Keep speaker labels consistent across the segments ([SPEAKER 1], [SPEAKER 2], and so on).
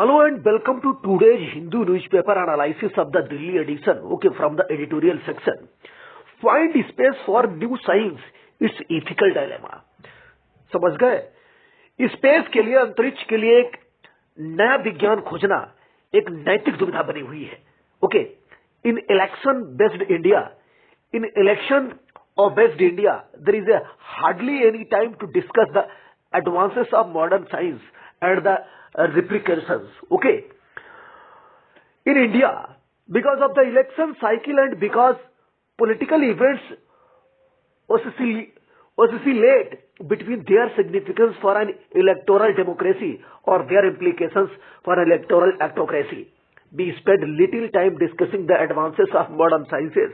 [SPEAKER 1] Hello and welcome to today's Hindu newspaper analysis of the Delhi edition, from the editorial section. Find space for new science, its ethical dilemma. समझ गए? Space के लिए, अंतरिक्ष के लिए एक नया विज्ञान खोजना एक नैतिक दुविधा बनी हुई है. In election based India, in election of based India, there is hardly any time to discuss the advances of modern science and the repercussions. In India, because of the election cycle and because political events oscillate between their significance for an electoral democracy or their implications for electoral autocracy, we spend little time discussing the advances of modern sciences,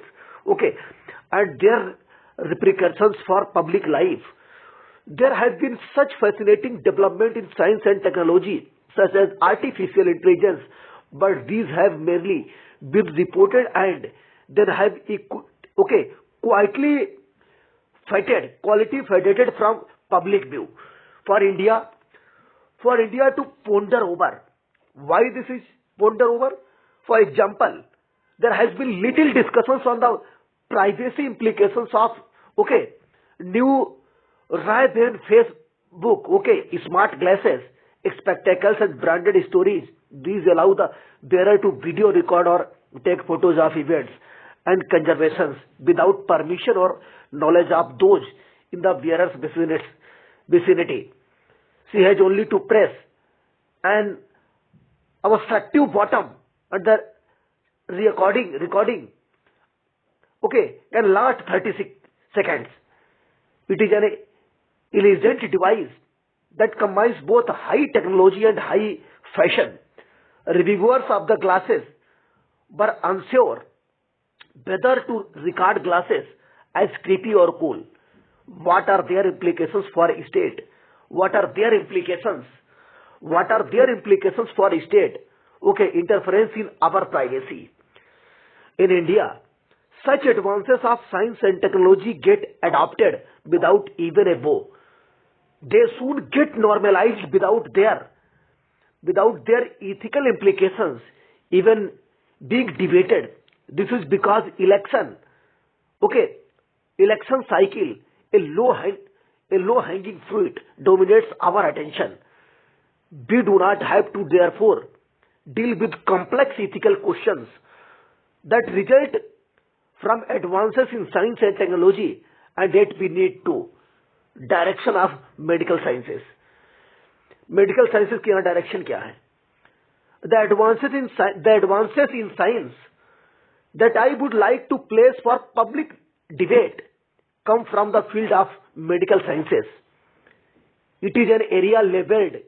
[SPEAKER 1] and their repercussions for public life. There has been such fascinating development in science and technology, such as artificial intelligence, but these have merely been reported and then have quietly faded from public view. For India to ponder over. Why this is ponder over? For example, there has been little discussions on the privacy implications of new Ray-Ban Facebook, smart glasses, spectacles and branded stories. These allow the bearer to video record or take photos of events and conservations without permission or knowledge of those in the bearer's vicinity. She has only to press an obstructive button and the recording can last 36 seconds. It is an elegant device that combines both high technology and high fashion. Reviewers of the glasses were unsure whether to regard glasses as creepy or cool. What are their implications for state? What are their implications for state? Interference in our privacy. In India, such advances of science and technology get adopted without even a bow. They soon get normalized without their ethical implications even being debated. This is because election cycle, a low-hanging fruit dominates our attention. We do not have to therefore deal with complex ethical questions that result from advances in science and technology, and yet we need to direction of medical sciences. Medical sciences की यहाँ direction क्या है? The advances in science that I would like to place for public debate come from the field of medical sciences. It is an area labeled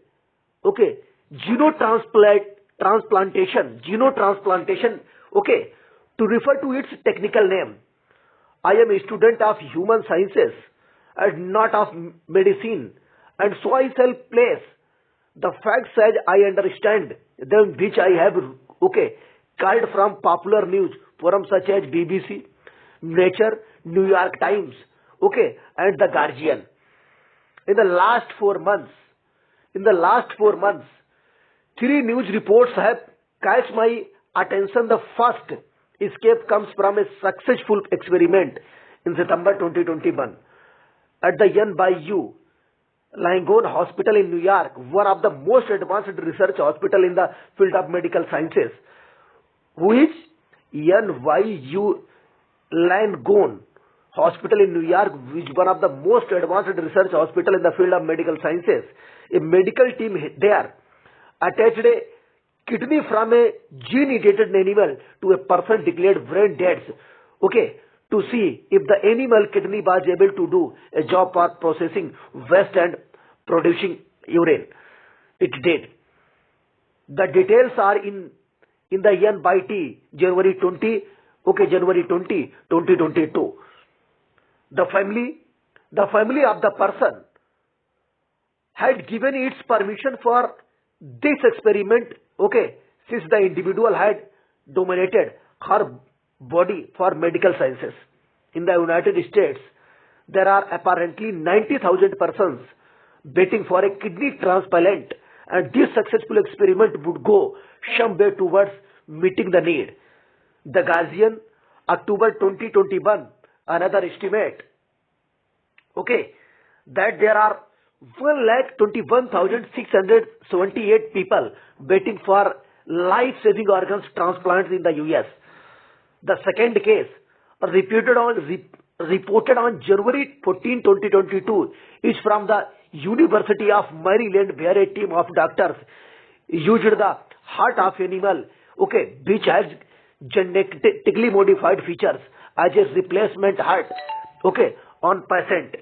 [SPEAKER 1] xenotransplantation, to refer to its technical name. I am a student of human sciences and not of medicine, and so I shall place the facts as I understand them, which I have culled from popular news forums such as BBC, Nature, New York Times, and The Guardian. In the last 4 months, 3 news reports have catch my attention. The first escape comes from a successful experiment in September 2021 at the NYU Langone Hospital in New York, one of the most advanced research hospital in the field of medical sciences. Which NYU Langone Hospital in New York, which one of the most advanced research hospital in the field of medical sciences. A medical team there attached a kidney from a gene-edited animal to a person declared brain dead, to see if the animal kidney was able to do a job for processing waste and producing urine. It did. The details are in the NYT January 20, 2022. The family of the person had given its permission for this experiment, since the individual had dominated her body for medical sciences. In the United States, there are apparently 90,000 persons waiting for a kidney transplant and this successful experiment would go some way towards meeting the need. The Guardian, October 2021, another estimate, okay, that there are 1,21,678 people waiting for life-saving organs transplants in the US. The second case, reported on January 14, 2022, is from the University of Maryland, where a team of doctors used the heart of animal, okay, which has genetically modified features as a replacement heart, okay, on patient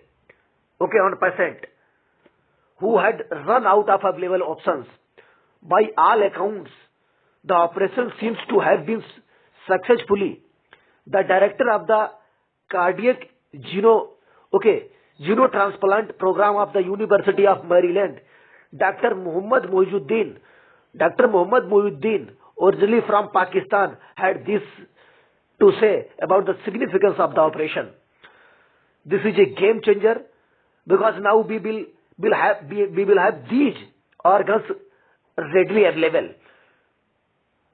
[SPEAKER 1] who had run out of available options. By all accounts, the operation seems to have been successfully. The director of the cardiac xenotransplant program of the University of Maryland, Dr. Mohammad Mohiuddin, originally from Pakistan, had this to say about the significance of the operation. This is a game changer because now we will have these organs readily available.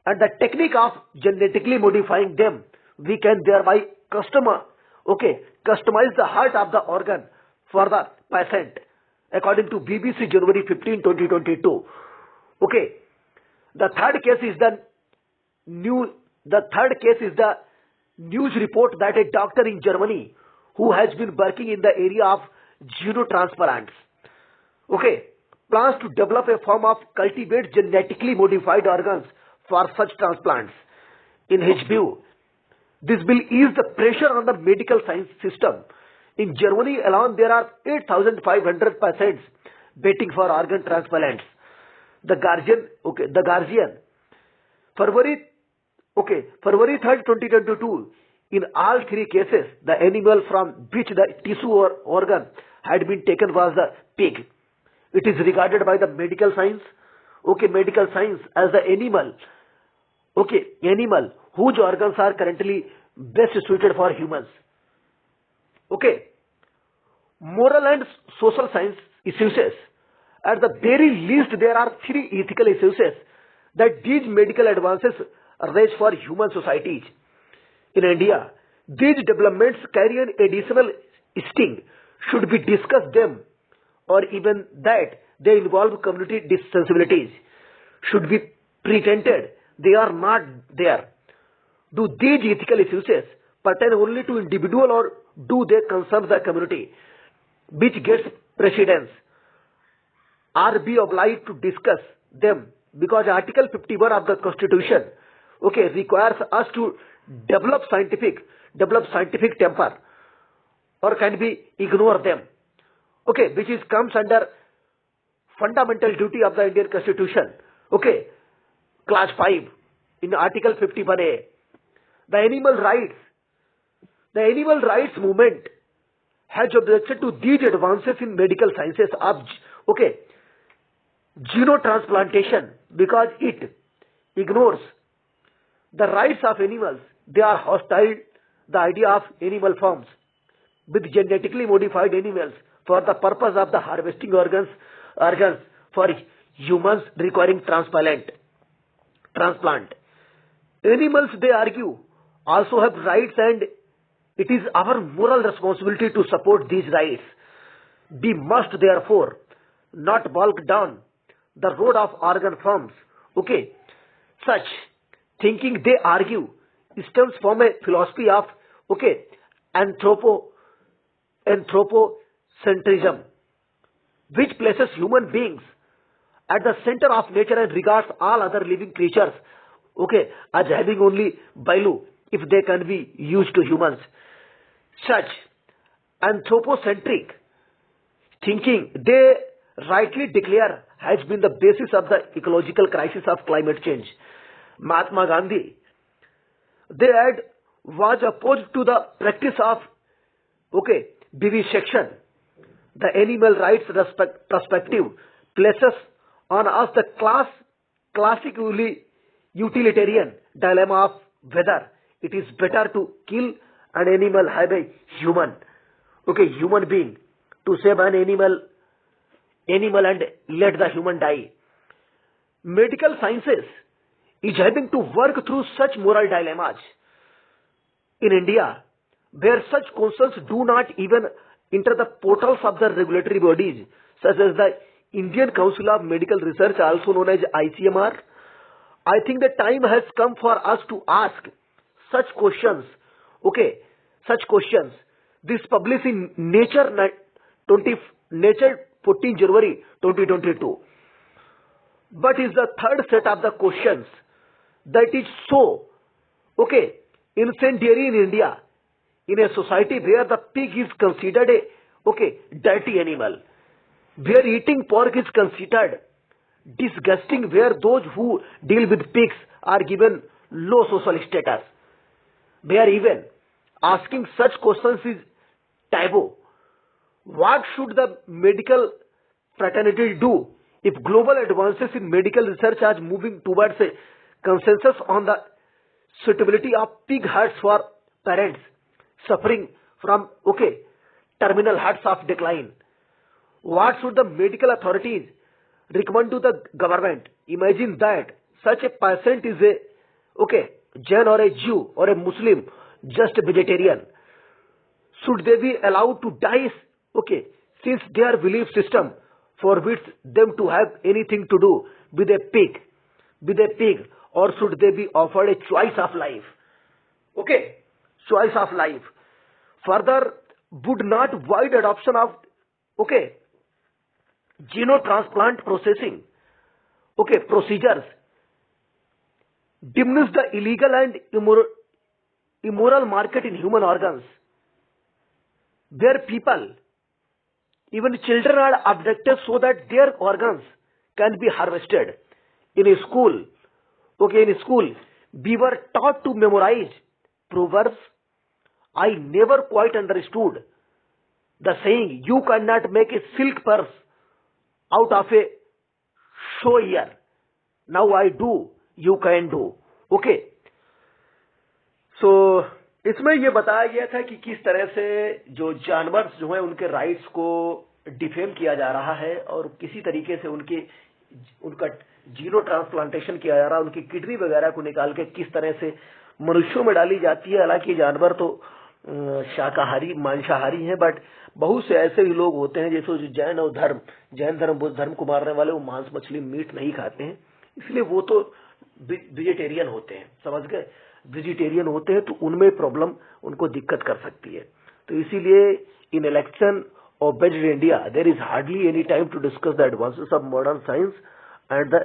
[SPEAKER 1] And the technique of genetically modifying them, we can thereby customize the heart of the organ for the patient, according to BBC January 15, 2022. Okay. The third case is the news report that a doctor in Germany who has been working in the area of xenotransplants, okay, plans to develop a form of cultivate genetically modified organs for such transplants. In his view, this will ease the pressure on the medical science system. In Germany alone, there are 8,500 patients waiting for organ transplants. The Guardian, February 3rd, 2022, in all three cases, the animal from which the tissue or organ had been taken was the pig. It is regarded by the medical science as the animal whose organs are currently best suited for humans. Okay. Moral and social science issues. At the very least, there are three ethical issues that these medical advances raise for human societies. In India, these developments carry an additional sting. Should we discuss them, or even that they involve community sensibilities? Should be pretended they are not there? Do these ethical issues pertain only to individual, or do they concern the community? Which gets precedence? Are we obliged to discuss them? Because Article 51 of the Constitution, okay, requires us to develop scientific temper, or can we ignore them? Okay, which comes under fundamental duty of the Indian Constitution. Okay, Clause 5 in Article 51A. The animal rights movement has objected to these advances in medical sciences of xenotransplantation because it ignores the rights of animals. They are hostile the idea of animal farms with genetically modified animals for the purpose of the harvesting organs for humans requiring transplant. Animals, they argue, also have rights, and it is our moral responsibility to support these rights. We must therefore not walk down the road of organ farms. Okay, such thinking, they argue, stems from a philosophy of anthropocentrism, which places human beings at the center of nature and regards all other living creatures as having only value if they can be used to humans. Such anthropocentric thinking, they rightly declare, has been the basis of the ecological crisis of climate change. Mahatma Gandhi, was opposed to the practice of vivisection. The animal rights perspective places on us the classic utilitarian dilemma of whether it is better to kill an animal, have a human being, to save an animal and let the human die. medical sciences is having to work through such moral dilemmas in India, where such concerns do not even enter the portals of the regulatory bodies, such as the Indian Council of Medical Research, also known as ICMR. I think the time has come for us to ask such questions. Okay, such questions. This published in Nature 14 January 2022. But is the third set of the questions that is so, okay, incendiary in India, in a society where the pig is considered a, okay, dirty animal, where eating pork is considered disgusting, where those who deal with pigs are given low social status, where even asking such questions is taboo. What should the medical fraternity do if global advances in medical research are moving towards a consensus on the suitability of pig hearts for parents suffering from, okay, terminal hearts of decline? What should the medical authorities recommend to the government? Imagine that such a patient is a, okay, Jain or a Jew or a Muslim, just a vegetarian. Should they be allowed to die, okay, since their belief system forbids them to have anything to do with a pig, or should they be offered a choice of life? Okay, choice of life. Further, would not wide adoption of, okay, xenotransplant procedures diminish the illegal and immoral market in human organs, where people, even children, are abducted so that their organs can be harvested? In a school, we were taught to memorize proverbs. I never quite understood the saying, you cannot make a silk purse out of a show ear. Now I do, you can do. Okay. So, इसमें ये बताया गया था कि किस तरह से जो जानवर जो है उनके राइट्स को डिफेम किया जा रहा है और किसी तरीके से उनका जीनो ट्रांसप्लांटेशन किया जा रहा है, उनकी किडनी वगैरह को निकाल के किस तरह से मनुष्यों में डाली जाती है। हालांकि जानवर तो शाकाहारी मांसाहारी हैं, बट बहुत से ऐसे भी लोग होते हैं जैसे जो जैन धर्म बुद्ध धर्म को मानने वाले, वो मांस मछली मीट नहीं खाते हैं, इसलिए वो तो वेजिटेरियन होते हैं, समझ गए, वेजिटेरियन होते हैं, तो उनमें प्रॉब्लम उनको दिक्कत कर सकती है। तो इसीलिए in election of based India there is hardly any time to discuss the advances of modern science and the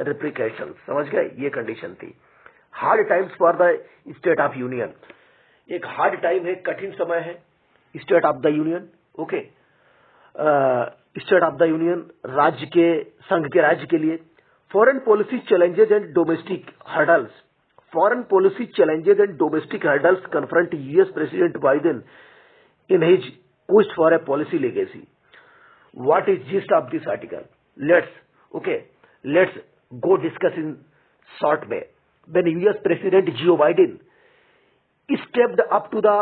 [SPEAKER 1] replication, समझ गए, ये कंडीशन थी। Hard times for the state of union, एक हार्ड टाइम है, कठिन समय है state of the union. Okay, state of the union राज्य के, संघ के राज्य के लिए। Foreign policy challenges and domestic hurdles, foreign policy challenges and domestic hurdles confront US president Biden in his quest for a policy legacy. What is gist of this article? Let's go discuss in short way. When US President Joe Biden stepped up to the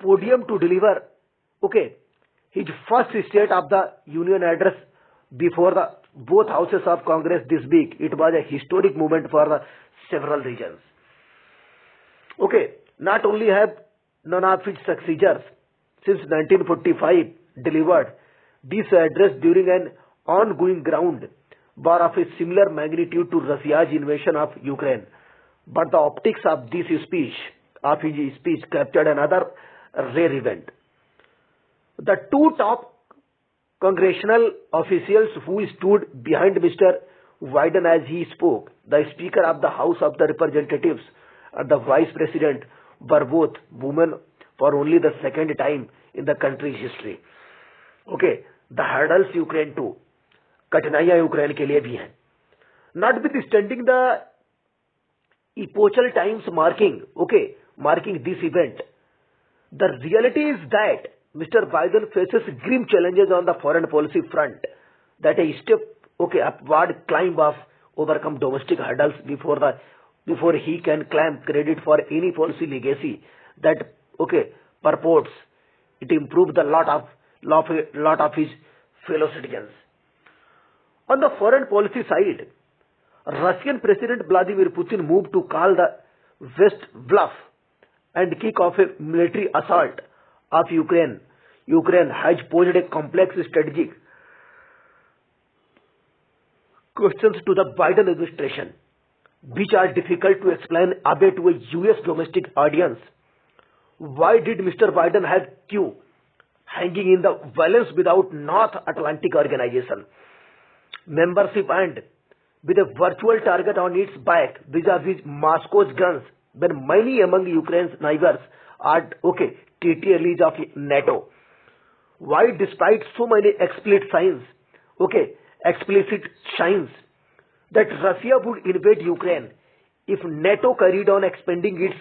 [SPEAKER 1] podium to deliver, his first State of the Union address before the both houses of Congress this week, it was a historic moment for the several regions. Not only have none of its successors since 1945 delivered this address during an ongoing ground war of a similar magnitude to Russia's invasion of Ukraine, but the optics of his speech captured another rare event. The two top congressional officials who stood behind Mr. Biden as he spoke, the Speaker of the House of the Representatives and the Vice President, were both women for only the second time in the country's history. The hurdles Ukraine too, कठिनाइयां Ukraine के लिए भी हैं. Notwithstanding the epochal times marking this event, the reality is that Mr. Biden faces grim challenges on the foreign policy front, that a step upward climb of overcome domestic hurdles before he can claim credit for any policy legacy that purports it improved the lot of his fellow citizens. On the foreign policy side, Russian President Vladimir Putin moved to call the West bluff and kick off a military assault of Ukraine. Ukraine has posed a complex strategic questions to the Biden administration, which are difficult to explain away to a US domestic audience. Why did Mr. Biden have Q hanging in the balance without North Atlantic Organization membership and with a virtual target on its back vis-a-vis Moscow's guns, when many among Ukraine's neighbors are treaty allies of NATO? Why, despite so many explicit signs that Russia would invade Ukraine if NATO carried on expanding its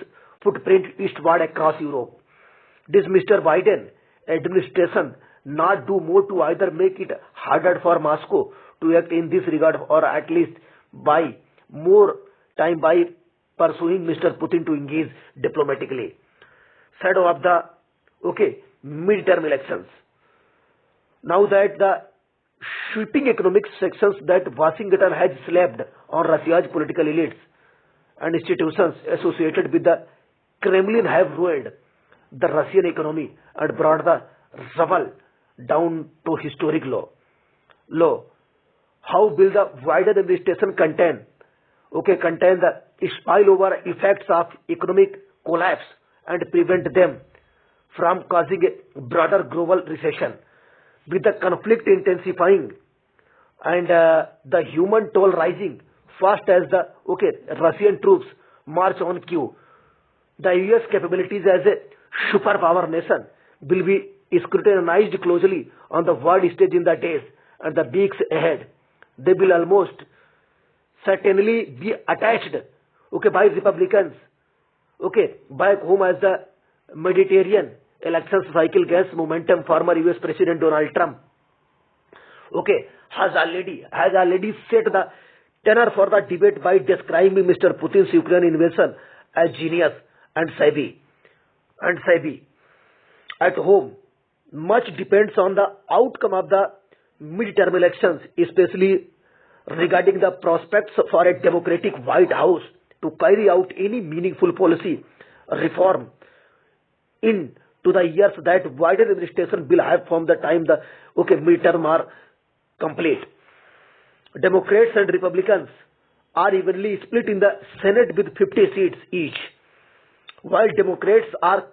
[SPEAKER 1] footprint eastward across Europe, does Mr. Biden administration not do more to either make it harder for Moscow to act in this regard, or at least buy more time by pursuing Mr. Putin to engage diplomatically? Shadow of the midterm elections. Now that the sweeping economic sections that Washington has slapped on Russia's political elites and institutions associated with the Kremlin have ruined the Russian economy and brought the ruble down to historic low. How will the Biden administration contain the spillover effects of economic collapse and prevent them from causing a broader global recession, with the conflict intensifying and the human toll rising fast as the Russian troops march on Kyiv? The US capabilities as a superpower nation will be scrutinized closely on the world stage in the days and the weeks ahead. They will almost certainly be attached by Republicans back home as the Mediterranean election cycle gains momentum. Former US President Donald Trump has already set the tenor for the debate by describing Mr. Putin's Ukraine invasion as genius and savvy. At home, much depends on the outcome of the midterm elections, especially regarding the prospects for a Democratic White House to carry out any meaningful policy reform into the years that Biden administration will have from the time the midterm are complete. Democrats and Republicans are evenly split in the Senate with 50 seats each, while Democrats are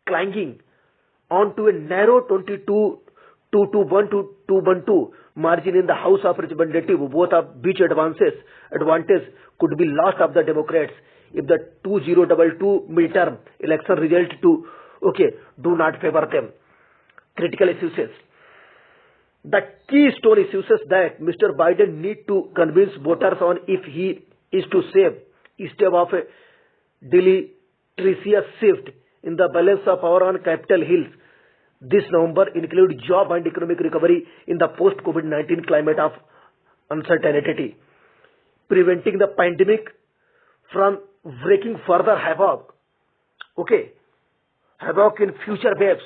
[SPEAKER 1] clinging on to a narrow 22-1 margin in the House of Representatives, both of which advantage could be lost of the Democrats if the 2022 midterm election result do not favor them. Critical issues. The keystone issues that Mr. Biden need to convince voters on if he is to stave off a deleterious shift in the balance of power on Capitol Hill this November include job and economic recovery in the post-COVID-19 climate of uncertainty, preventing the pandemic from wreaking further havoc in future waves,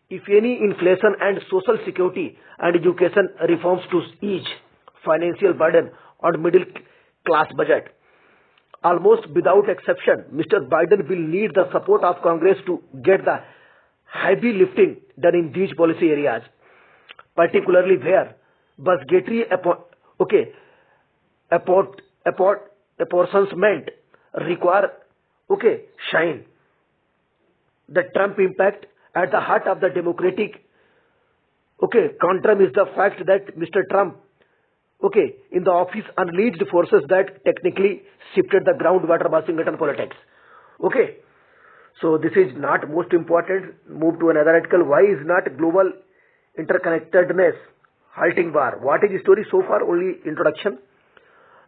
[SPEAKER 1] if any, inflation and social security and education reforms to ease financial burden on middle class budget. Almost without exception, Mr. Biden will need the support of Congress to get the heavy lifting done in these policy areas, particularly where budgetary apportionment require shine. The Trump impact at the heart of the Democratic conundrum is the fact that Mr. Trump in the office unleashed forces that technically shifted the groundwater Washington politics. So this is not most important. Move to another article. Why is not global interconnectedness halting war? What is the story so far? Only introduction.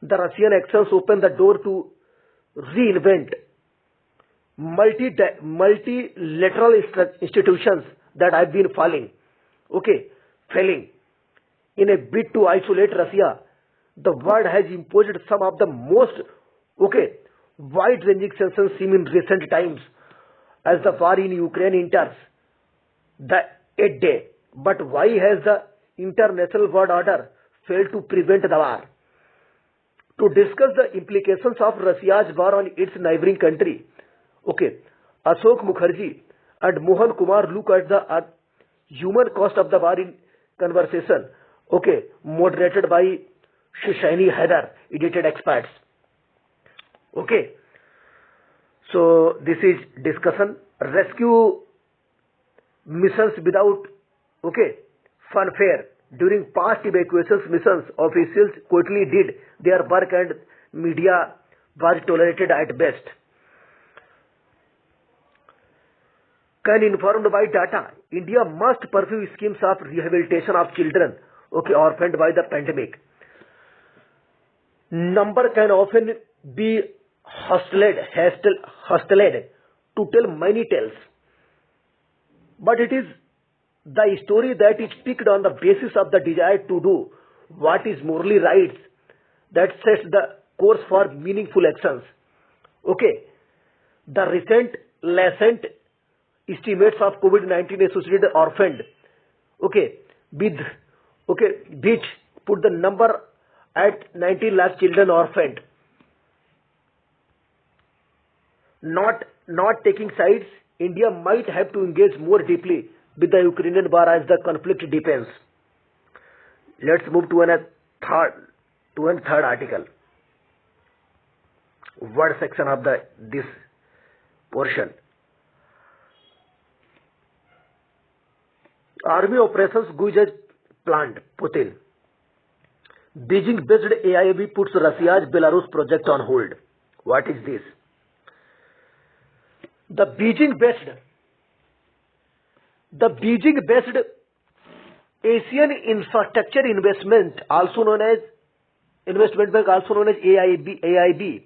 [SPEAKER 1] The Russian actions open the door to reinvent multilateral institutions that have been failing. In a bid to isolate Russia, the world has imposed some of the most wide-ranging sanctions seen in recent times as the war in Ukraine enters the 8th day. But why has the international world order failed to prevent the war? to discuss the implications of Russia's war on its neighboring country. Okay, Ashok Mukherjee and Mohan Kumar look at the human cost of the war in conversation. Okay, moderated by Shishani Haider, edited experts. Okay, so this is discussion. Rescue missions without fanfare. During past evacuations missions, officials quietly did their work and media was tolerated at best. Can informed by data, India must pursue schemes of rehabilitation of children orphaned by the pandemic. Number can often be hustled to tell many tales, but it is the story that is picked on the basis of the desire to do what is morally right that sets the course for meaningful actions. Okay, the recent estimates of COVID-19 associated orphaned, which put the number at 19 lakh children orphaned. Not taking sides, India might have to engage more deeply with the Ukrainian war as the conflict deepens. Let's move to a third article. Word section of this portion. Army operations Guj as planned. Putin. Beijing-based AIIB puts Russia's Belarus project on hold. What is this? The Beijing-based Asian Infrastructure Investment, also known as Investment Bank, also known as AIIB,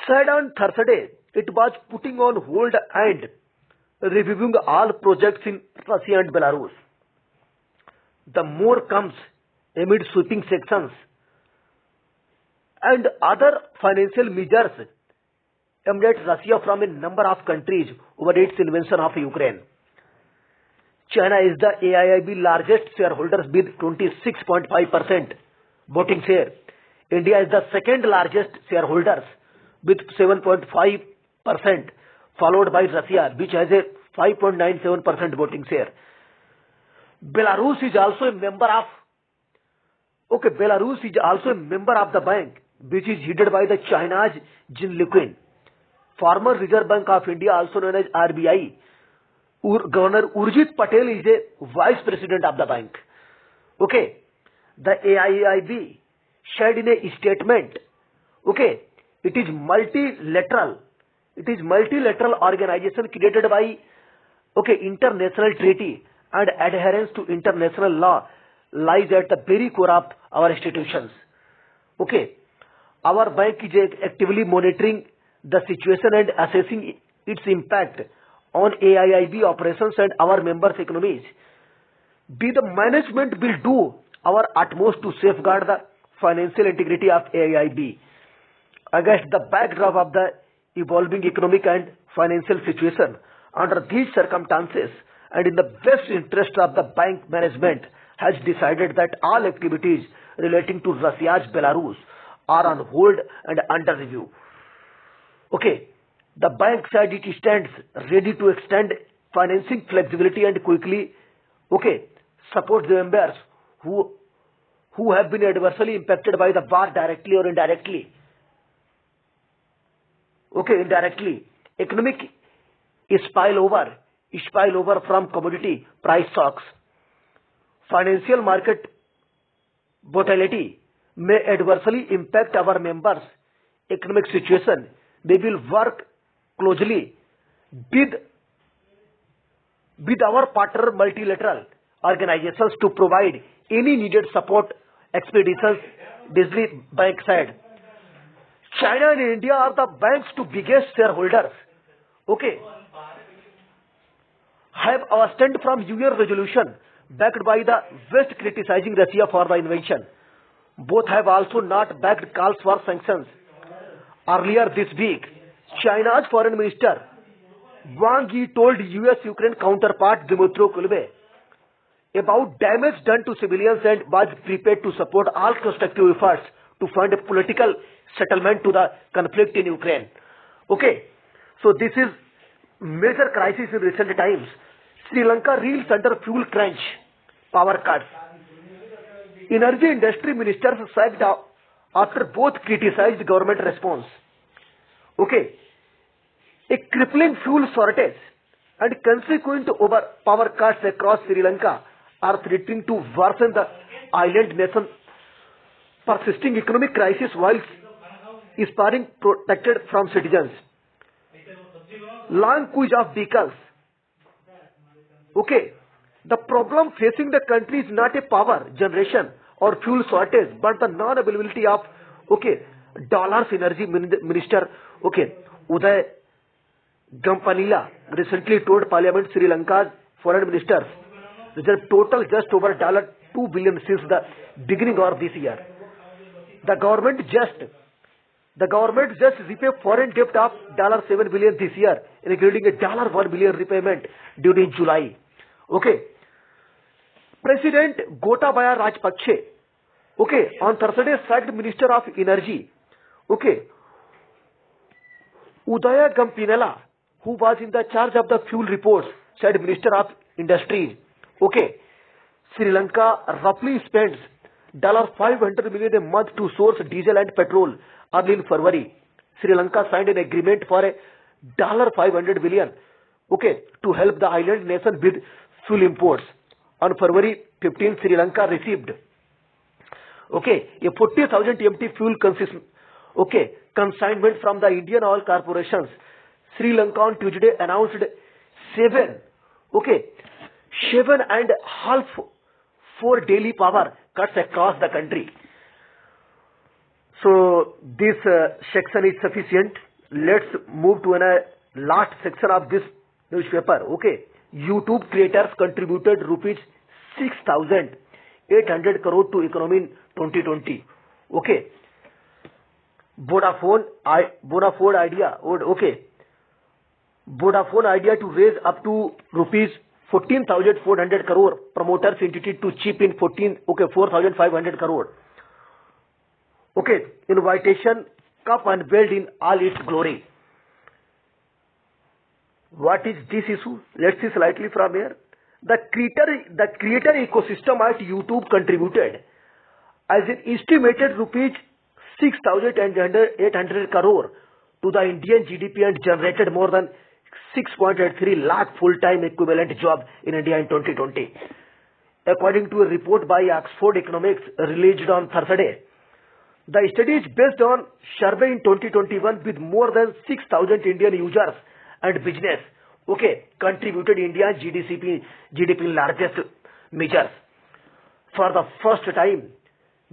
[SPEAKER 1] said on Thursday it was putting on hold and reviewing all projects in Russia and Belarus. The more comes amid sweeping sanctions and other financial measures aimed at Russia from a number of countries over its invasion of Ukraine. China is the AIIB largest shareholder with 26.5% voting share. India is the second largest shareholder with 7.5%, followed by Russia, which has a 5.97% voting share. Belarus is also a member of the bank, which is headed by the China's Jin Liqin. Former Reserve Bank of India, also known as RBI, Governor Urjit Patel is a vice president of the bank. Okay, the AIIB shared in a statement. Okay, it is multilateral organization created by international treaty and adherence to international law lies at the very core of our institutions. Okay, our bank is actively monitoring the situation and assessing its impact on AIIB operations and our members' economies. The management will do our utmost to safeguard the financial integrity of AIIB against the backdrop of the evolving economic and financial situation. Under these circumstances, and in the best interest of the bank, management has decided that all activities relating to Russia's Belarus are on hold and under review. Okay, the bank said it stands ready to extend financing flexibility and quickly support the members who have been adversely impacted by the war directly or indirectly. Indirectly. Economic spillover from commodity price shocks. Financial market volatility may adversely impact our members' economic situation. They will work closely with our partner multilateral organizations to provide any needed support expeditions, Disney Bank said. China and India are the bank's two biggest shareholders. Have abstained from UN resolution backed by the West criticizing Russia for the invasion. Both have also not backed calls for sanctions. Earlier this week, China's Foreign Minister Wang Yi told US-Ukraine counterpart Dmytro Kuleba about damage done to civilians and was prepared to support all constructive efforts to find a political settlement to the conflict in Ukraine. Okay, so this is major crisis in recent times. Sri Lanka reels under fuel crunch, power cuts. Energy industry ministers sacked after both criticized government response. Okay, a crippling fuel shortage and consequent over power cuts across Sri Lanka are threatening to worsen the island nation persisting economic crisis while sparring protected from citizens. Long queues of vehicles. Okay, the problem facing the country is not a power generation or fuel shortage, but the non-availability of dollars. Energy minister Uday Gampanila recently told Parliament Sri Lanka's foreign ministers reserve total just over $2 billion since the beginning of this year. The government just repay foreign debt of $7 billion this year, including a $1 billion repayment during July. Okay. President Gotabaya Rajapakse, on Thursday sacked Minister of Energy, Udaya Gampinala, who was in the charge of the fuel reports, said Minister of Industries. Sri Lanka roughly spends $500 million a month to source diesel and petrol. Early in February, Sri Lanka signed an agreement for a $500 billion, to help the island nation with fuel imports. On February 15, Sri Lanka received, a 40,000 MT fuel consignment from the Indian oil corporations. Sri Lanka on Tuesday announced 7.5 daily power cuts across the country. So this section is sufficient. Let's move to a last section of this newspaper. YouTube creators contributed rupees 6,800 crore to economy in 2020. Vodafone idea to raise up to rupees 14,400 crore. Promoters entity to chip in 4,500 crore. Invitation cup unveiled in all its glory. What is this issue? Let's see slightly from here. The creator ecosystem at YouTube contributed as an estimated rupees 6,800 crore to the Indian GDP and generated more than 6.83 lakh full-time equivalent jobs in India in 2020. According to a report by Oxford Economics released on Thursday, the study is based on survey in 2021 with more than 6,000 Indian users and business, contributed India's GDP largest measures. For the first time,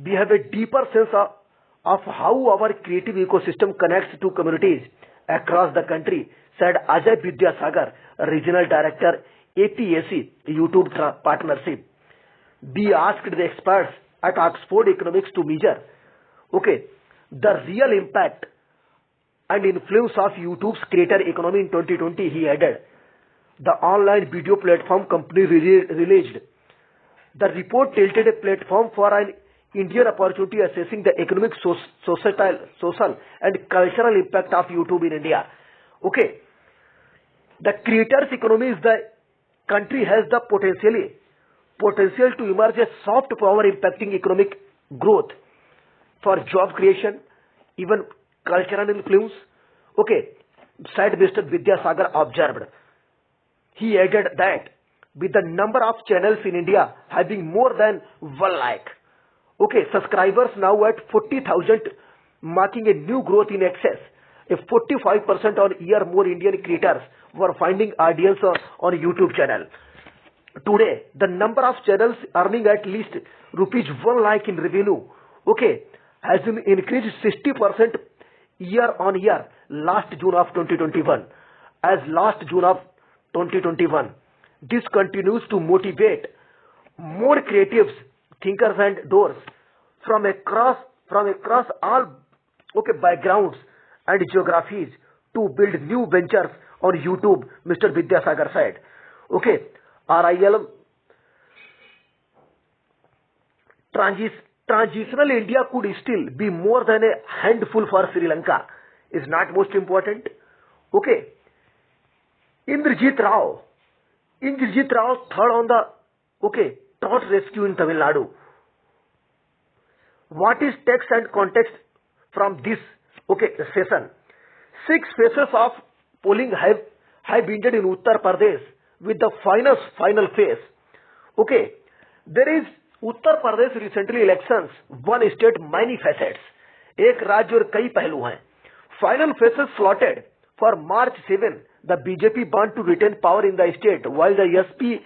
[SPEAKER 1] we have a deeper sense of how our creative ecosystem connects to communities across the country, said Ajay Vidyasagar, Regional Director, APAC, YouTube Partnership. We asked the experts at Oxford Economics to measure the real impact and influence of YouTube's creator economy in 2020, he added. The online video platform company released. The report tilted a platform for an Indian opportunity assessing the economic, social and cultural impact of YouTube in India. The creator's economy is the country has the potential to emerge a soft power impacting economic growth for job creation, even cultural influence. Said Mr. Vidyasagar observed. He added that with the number of channels in India having more than 1 lakh, subscribers now at 40,000, marking a new growth in excess. A 45% on year more Indian creators were finding audience on YouTube channel. Today, the number of channels earning at least rupees 1 lakh in revenue, has been increased 60% year on year last June of 2021. As last June of 2021, this continues to motivate more creatives, thinkers and doers from across all backgrounds and geographies to build new ventures on YouTube, Mr. Vidyasagar said. RIL transitional India could still be more than a handful for Sri Lanka is not most important. Okay. Indrajit Rao, third on the torch rescue in Tamil Nadu. What is text and context from this session? 6 phases of polling have ended in Uttar Pradesh with the final phase. Okay, there is Uttar Pradesh recently elections, one state many facets. एक राज्य और कई पहलू हैं. Final phases slotted for March 7. The BJP want to retain power in the state while the SP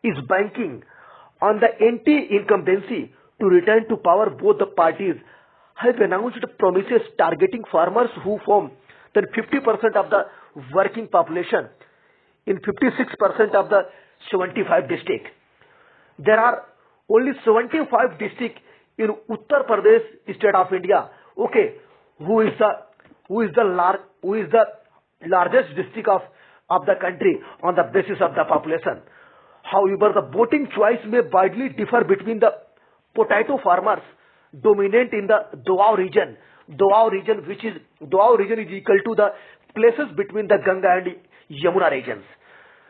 [SPEAKER 1] is banking on the anti-incumbency to return to power. Both the parties have announced promises targeting farmers who form then 50% of the working population in 56% of the 75 districts. There are only 75 districts in Uttar Pradesh state of India. Okay, who is the largest district of the country on the basis of the population. However, the voting choice may widely differ between the potato farmers dominant in the Doab region. Doab region is equal to the places between the Ganga and Yamuna regions.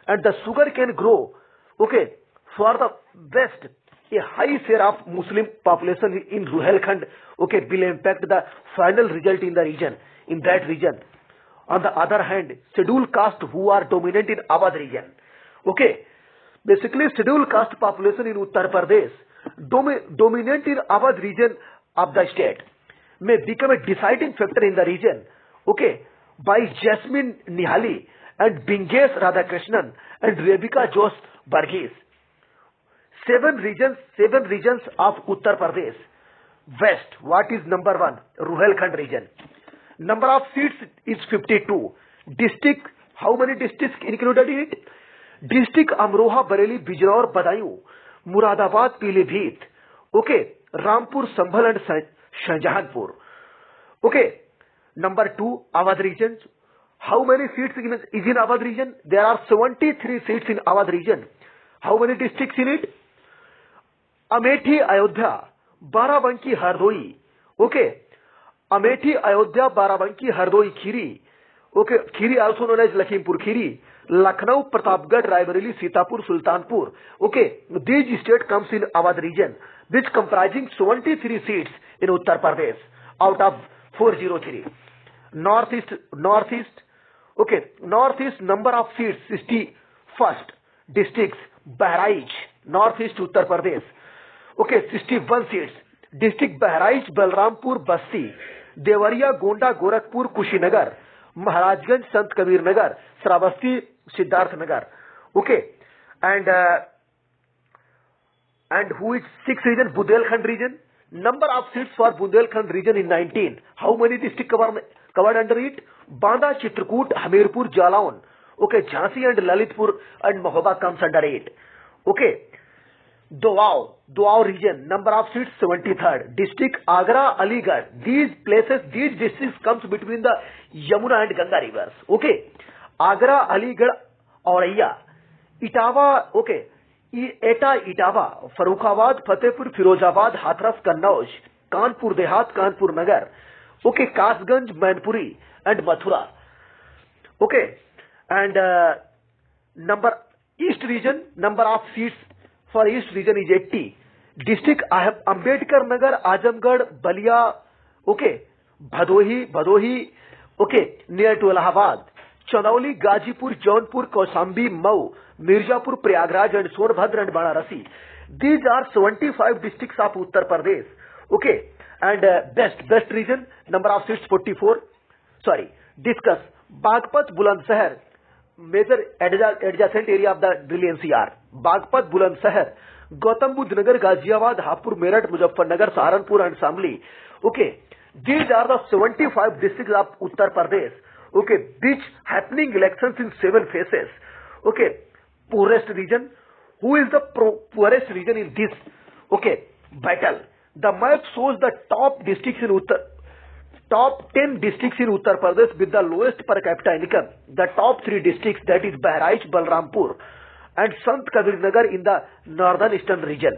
[SPEAKER 1] And the sugar cane grow, okay, for the west, a high share of Muslim population in Ruhelkhand, okay, will impact the final result in that region. On the other hand, scheduled caste who are dominant in Awadh region. Okay, basically scheduled caste population in Uttar Pradesh dominant in Awadh region of the state may become a deciding factor in the region. Okay, by Jasmine Nihali and Bingesh Radhakrishnan and Rebecca Josh Burgess. 7 regions of Uttar Pradesh. West, what is number 1? Ruhelkhand region. Number of seats is 52. District, how many districts included in it? District Amroha, Bareilly, Bijnor, Badaयूं, Muradabad, Pilibhit. Okay, Rampur, Sambhal and Shahjahanpur. Okay, number 2, Awadh region. How many seats is in Awadh region? There are 73 seats in Awadh region. How many districts in it? Amethi, Ayodhya, Barabanki, Hardoi. Okay, Amethi, Ayodhya, Barabanki, Hardoi, Khiri. Okay, Khiri also known as Lakhimpur Khiri. Lucknow, Pratapgarh, Raebareli, Sitapur, Sultanpur. Okay, these state comes in Awadh region, which comprising 73 seats in Uttar Pradesh out of 403. Northeast. Okay, Northeast number of seats 61st districts Bahraich, Northeast Uttar Pradesh. Okay, 61 seats. District Bahraich, Balrampur, Basti, Devariya, Gonda, Gorakhpur, Kushinagar, Maharajganj, Sant Kabir Nagar, Shravasti, Siddharth Nagar. Okay, and who is 6th region? Bundelkhand region. Number of seats for Bundelkhand region in 19. How many districts covered under it? Banda, Chitrakoot, Hamirpur, Jalaun. Okay, Jhansi and Lalitpur and Mahoba comes under it. Okay, Doab region. Number of seats 73rd. District Agra, Aligarh. These districts comes between the Yamuna and Ganga rivers. Okay, Agra, Aligarh, Auraiya, Etawah. Okay, Eta, Etawah, Farrukhabad, Fatehpur, Firozabad, Hathras, Kannauj, Kanpur Dehat, Kanpur Nagar. Okay, Kasganj, Mainpuri and Mathura. Okay, and East region, number of seats for East region is 80. District Ambedkar Nagar, Azamgarh, Balia, okay, Bhadohi, okay, near to Allahabad, Chandauli, Gazipur, Jaunpur, Kausambi, Mau, Mirzapur, Prayagraj and Sonbhadra and Varanasi. These are 75 districts of Uttar Pradesh. Okay, and best region, number of seats 44. Sorry, discuss Bagpat, Bulandshahr, major adjacent area of the Delhi NCR. Bagpat, Bulandshahr, Gautam Budh Nagar, Ghaziabad, Hapur, Meerut, Muzaffarnagar, Saharanpur and Samli. Okay, these are the 75 districts of Uttar Pradesh. Okay, which happening elections in 7 phases. Okay, poorest region. Who is the poorest region in this? Okay, battle. The map shows the top 10 districts in Uttar Pradesh with the lowest per capita income. The top 3 districts, that is Bahraich, Balrampur and Sant Kabir Nagar in the northern eastern region.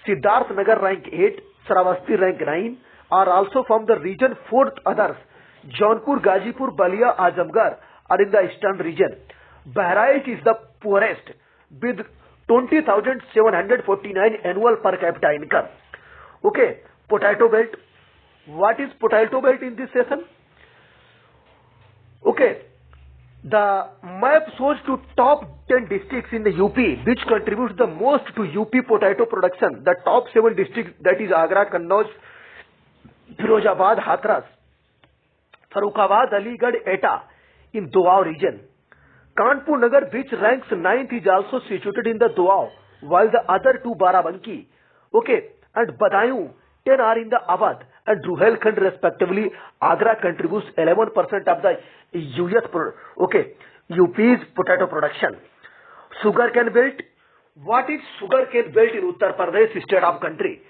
[SPEAKER 1] Siddharth Nagar rank 8, Shravasti rank 9, are also from the region. Fourth others, Jaunpur, Gazipur, Balia, Azamgarh are in the eastern region. Bahraich is the poorest with 20,749 annual per capita income. Okay, potato belt. What is potato belt in this session? Okay, the map shows to top 10 districts in the UP which contributes the most to UP potato production. The top 7 districts, that is Agra, Kannauj, Firozabad, Hathras, Farrukhabad, Aligarh, Etah in Doab region. Kanpur Nagar, which ranks 9th, is also situated in the Doab, while the other two Barabanki, okay, and Badaयूं 10 are in the Awadh and Ruhelkhand respectively. Agra contributes 11% of the UP's potato production. Sugarcane belt. What is sugarcane belt in Uttar Pradesh state of country?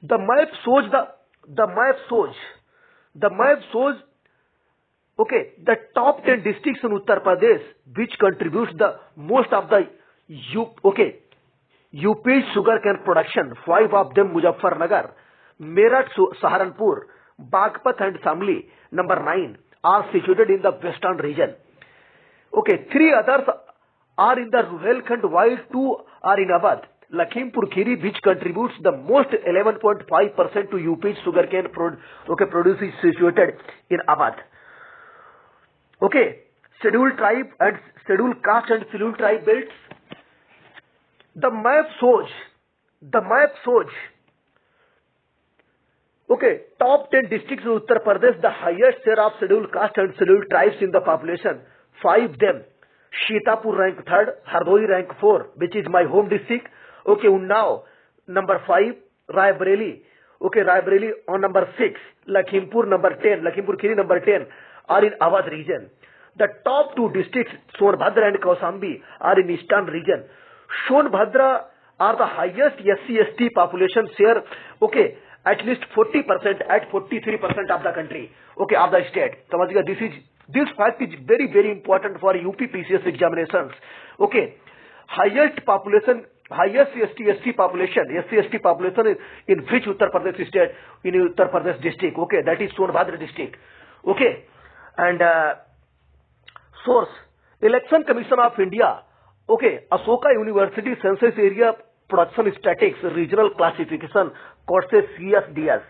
[SPEAKER 1] The map shows okay, the top 10 districts in Uttar Pradesh which contributes the most of the UP's sugarcane production. 5 of them Muzaffarnagar, Meerut, Saharanpur, Bagpat and Samli, number 9, are situated in the western region. Okay, 3 others are in the Ruhelkhand while 2 are in Awadh. Lakhimpur Kheri, which contributes the most 11.5% to UP's sugarcane produce, is situated in Awadh. Okay, scheduled tribe and scheduled caste and scheduled tribe belts. The map shows okay, top 10 districts in Uttar Pradesh, the highest share of scheduled caste and scheduled tribes in the population. 5 them. Sitapur rank 3rd, Hardoi rank 4, which is my home district. Okay, Unnao number 5, Raebareli. Okay, Raebareli on number 6, Lakhimpur number 10, Lakhimpur Kheri number 10 are in Awadh region. The top 2 districts, Sonbhadra and Kausambi, are in eastern region. Sonbhadra are the highest SC/ST population share. Okay, at least 40%, at 43% of the country. Okay, of the state. This fact is very, very important for UP PCS examinations. Okay, highest SC/ST population in which Uttar Pradesh state, in Uttar Pradesh district. Okay, that is Sonbhadra district. Okay, and source, Election Commission of India. Okay, Asoka University Census Area Production Statistics Regional Classification, code says CSDS.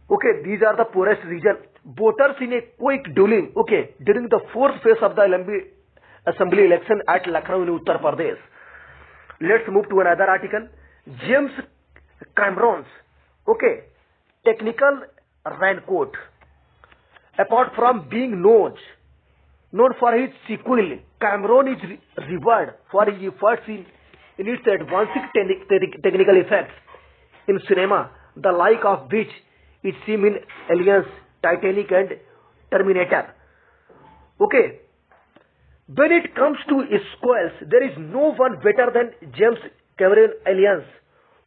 [SPEAKER 1] Okay, these are the poorest region. Voters in a quick dueling, okay, during the 4th phase of the Assembly election at Lucknow in Uttar Pradesh. Let's move to another article. James Cameron's, okay, technical raincoat. Apart from being known for his sequel, Cameron is revered for his efforts in its advancing technical effects in cinema, the like of which is seen in Aliens, Titanic and Terminator. Okay, when it comes to sequels, there is no one better than James Cameron Aliens.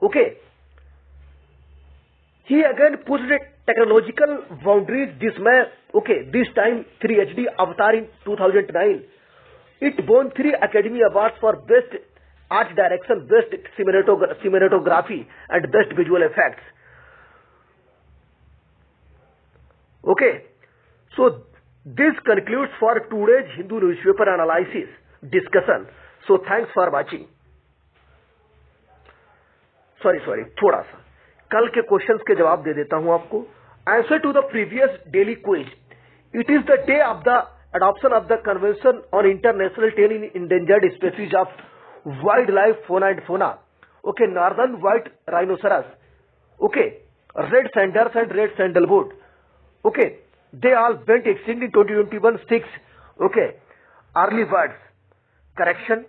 [SPEAKER 1] Okay, he again pushed technological boundaries. This time 3HD Avatar in 2009. It won 3 Academy Awards for Best Art Direction, Best Cinematography and Best Visual Effects. Okay, so this concludes for today's Hindu newspaper analysis discussion. So thanks for watching. Sorry, थोड़ा सा कल के questions के जवाब दे देता हूं आपको. Answer to the previous daily quiz. It is the day of the adoption of the Convention on International 10 Endangered Species of Wildlife, Fauna and Fauna. Okay, northern white rhinoceros. Okay, red sanders and red sandalwood. Okay, they all went extinct in 2021. 6. Okay, early birds. Correction.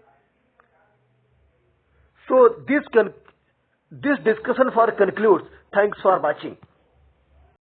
[SPEAKER 1] So this discussion for concludes. Thanks for watching.